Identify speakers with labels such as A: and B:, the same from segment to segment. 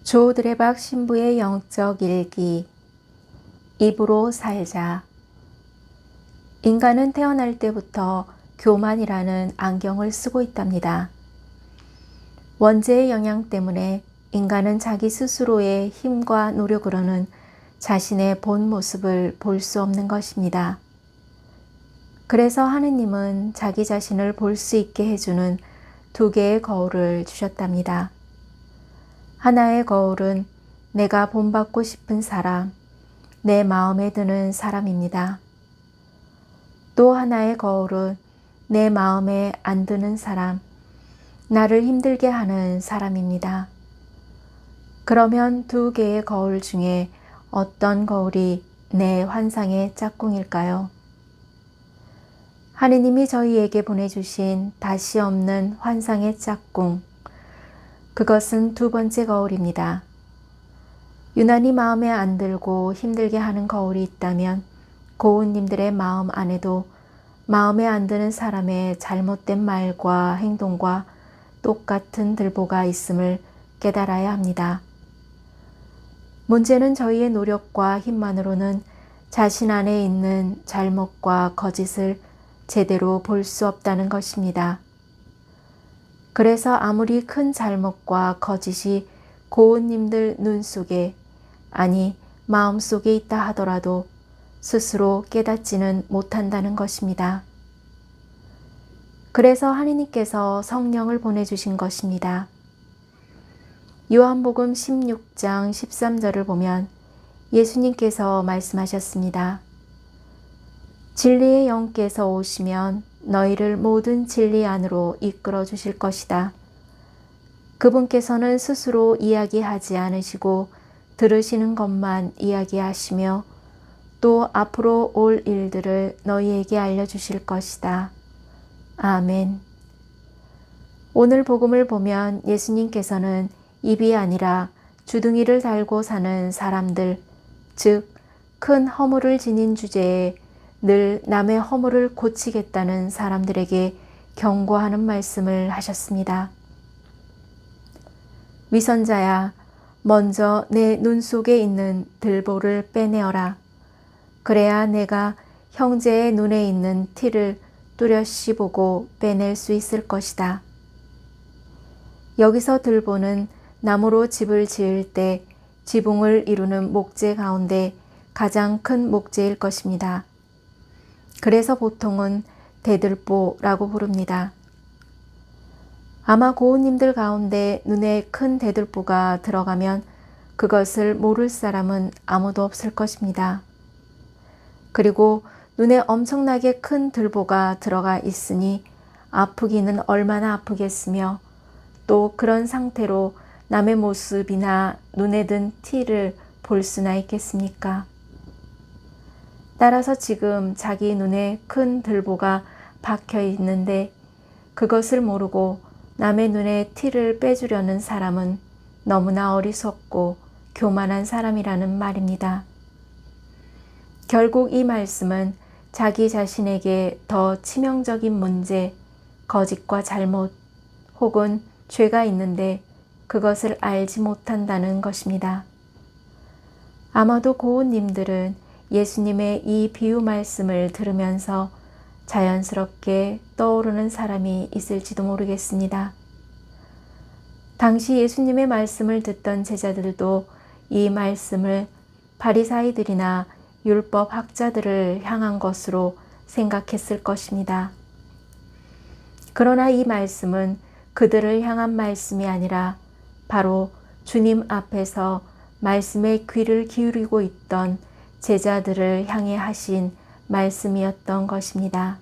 A: 조 드레박 신부의 영적 일기. 입으로 살자. 인간은 태어날 때부터 교만이라는 안경을 쓰고 있답니다. 원죄의 영향 때문에 인간은 자기 스스로의 힘과 노력으로는 자신의 본 모습을 볼 수 없는 것입니다. 그래서 하느님은 자기 자신을 볼 수 있게 해주는 두 개의 거울을 주셨답니다. 하나의 거울은 내가 본받고 싶은 사람, 내 마음에 드는 사람입니다. 또 하나의 거울은 내 마음에 안 드는 사람, 나를 힘들게 하는 사람입니다. 그러면 두 개의 거울 중에 어떤 거울이 내 환상의 짝꿍일까요? 하느님이 저희에게 보내주신 다시 없는 환상의 짝꿍, 그것은 두 번째 거울입니다. 유난히 마음에 안 들고 힘들게 하는 거울이 있다면 고운님들의 마음 안에도 마음에 안 드는 사람의 잘못된 말과 행동과 똑같은 들보가 있음을 깨달아야 합니다. 문제는 저희의 노력과 힘만으로는 자신 안에 있는 잘못과 거짓을 제대로 볼 수 없다는 것입니다. 그래서 아무리 큰 잘못과 거짓이 고운님들 눈 속에, 아니 마음 속에 있다 하더라도 스스로 깨닫지는 못한다는 것입니다. 그래서 하느님께서 성령을 보내주신 것입니다. 요한복음 16장 13절을 보면 예수님께서 말씀하셨습니다. 진리의 영께서 오시면 너희를 모든 진리 안으로 이끌어 주실 것이다. 그분께서는 스스로 이야기하지 않으시고 들으시는 것만 이야기하시며 또 앞으로 올 일들을 너희에게 알려주실 것이다. 아멘. 오늘 복음을 보면 예수님께서는 입이 아니라 주둥이를 달고 사는 사람들, 즉 큰 허물을 지닌 주제에 늘 남의 허물을 고치겠다는 사람들에게 경고하는 말씀을 하셨습니다. 위선자야, 먼저 내 눈 속에 있는 들보를 빼내어라. 그래야 내가 형제의 눈에 있는 티를 뚜렷이 보고 빼낼 수 있을 것이다. 여기서 들보는 나무로 집을 지을 때 지붕을 이루는 목재 가운데 가장 큰 목재일 것입니다. 그래서 보통은 대들보라고 부릅니다. 아마 고운님들 가운데 눈에 큰 대들보가 들어가면 그것을 모를 사람은 아무도 없을 것입니다. 그리고 눈에 엄청나게 큰 들보가 들어가 있으니 아프기는 얼마나 아프겠으며 또 그런 상태로 남의 모습이나 눈에 든 티를 볼 수나 있겠습니까? 따라서 지금 자기 눈에 큰 들보가 박혀 있는데 그것을 모르고 남의 눈에 티를 빼주려는 사람은 너무나 어리석고 교만한 사람이라는 말입니다. 결국 이 말씀은 자기 자신에게 더 치명적인 문제, 거짓과 잘못 혹은 죄가 있는데 그것을 알지 못한다는 것입니다. 아마도 고운님들은 예수님의 이 비유 말씀을 들으면서 자연스럽게 떠오르는 사람이 있을지도 모르겠습니다. 당시 예수님의 말씀을 듣던 제자들도 이 말씀을 바리사이들이나 율법 학자들을 향한 것으로 생각했을 것입니다. 그러나 이 말씀은 그들을 향한 말씀이 아니라 바로 주님 앞에서 말씀에 귀를 기울이고 있던 제자들을 향해 하신 말씀이었던 것입니다.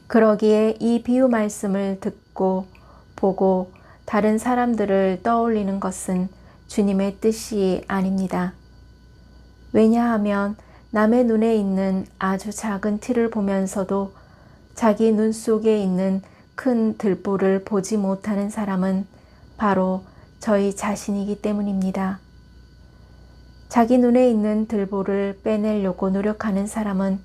A: 그러기에 이 비유 말씀을 듣고 보고 다른 사람들을 떠올리는 것은 주님의 뜻이 아닙니다. 왜냐하면 남의 눈에 있는 아주 작은 티를 보면서도 자기 눈 속에 있는 큰 들보를 보지 못하는 사람은 바로 저희 자신이기 때문입니다. 자기 눈에 있는 들보를 빼내려고 노력하는 사람은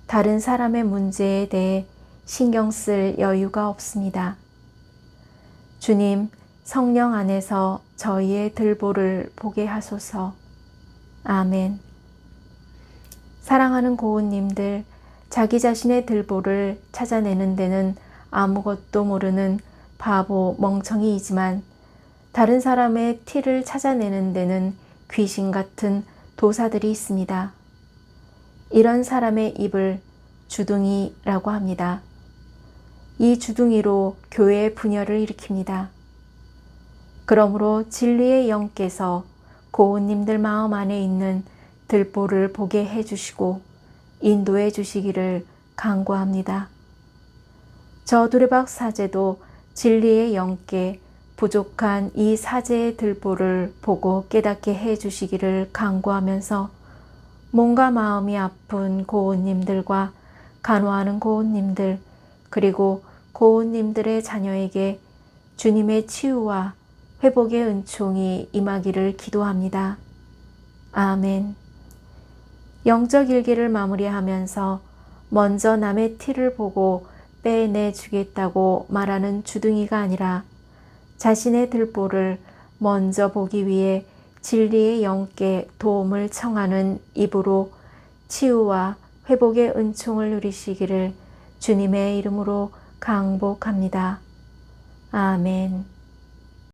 A: 다른 사람의 문제에 대해 신경 쓸 여유가 없습니다. 주님, 성령 안에서 저희의 들보를 보게 하소서. 아멘. 사랑하는 고운님들, 자기 자신의 들보를 찾아내는 데는 아무것도 모르는 바보 멍청이이지만 다른 사람의 티를 찾아내는 데는 귀신 같은 도사들이 있습니다. 이런 사람의 입을 주둥이라고 합니다. 이 주둥이로 교회의 분열을 일으킵니다. 그러므로 진리의 영께서 고운님들 마음 안에 있는 들보를 보게 해주시고 인도해 주시기를 간구합니다. 저 두레박 사제도 진리의 영께 부족한 이 사제의 들보를 보고 깨닫게 해주시기를 간구하면서 몸과 마음이 아픈 고운님들과 간호하는 고운님들 그리고 고운님들의 자녀에게 주님의 치유와 회복의 은총이 임하기를 기도합니다. 아멘. 영적 일기를 마무리하면서 먼저 남의 티를 보고 빼내주겠다고 말하는 주둥이가 아니라 자신의 들보를 먼저 보기 위해 진리의 영께 도움을 청하는 입으로 치유와 회복의 은총을 누리시기를 주님의 이름으로 강복합니다. 아멘.